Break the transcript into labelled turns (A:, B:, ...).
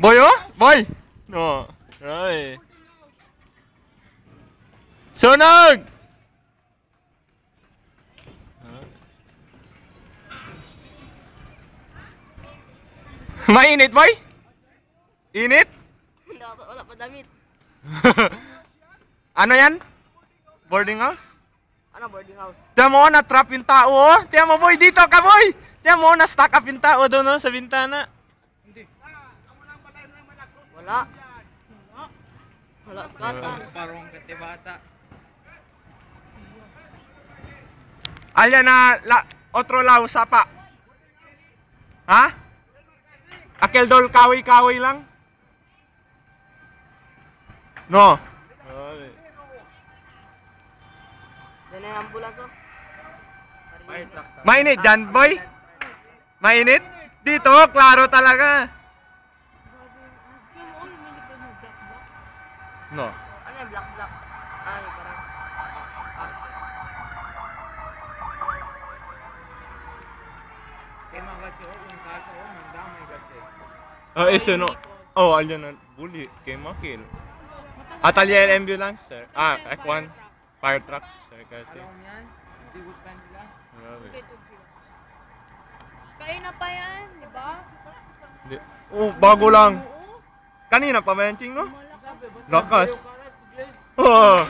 A: Boy, oh? Boy! No. Ay. Sunog! Mainit, boy? Init?
B: Wala pa damit.
A: Ano yan? Boarding house?
B: Ano boarding house?
A: Tiyan mo, na-trap yung tao, oh. Tiyan mo, boy, dito ka, boy. Tiyan mo, na-stack up yung tao doon, oh, sa bintana.
B: Hindi. Wala. Wala, skatan.
C: Parang katibata.
A: Alya na, otro lao, sapa. Ha? Aquel dol, kawi-kawi lang? No.
B: Yan ang ambulance, oh.
A: Mainit dyan, boy? Mainit? Dito, klaro talaga. No.
B: Ano yung black? Ay, parang...
C: Kaya mga kasi yung kaso ko, nandamay kasi.
A: Iso no. Oh, alya na, bully. Kay makil. Atelier ambulance, sir. F1. Fire truck, sir, kasi.
C: Alam mo yan? Digot pa nila.
D: Kain na pa yan, di ba?
A: Oh, bago lang. Kanina pa ba yan, Ching, no? Lakas. Oh.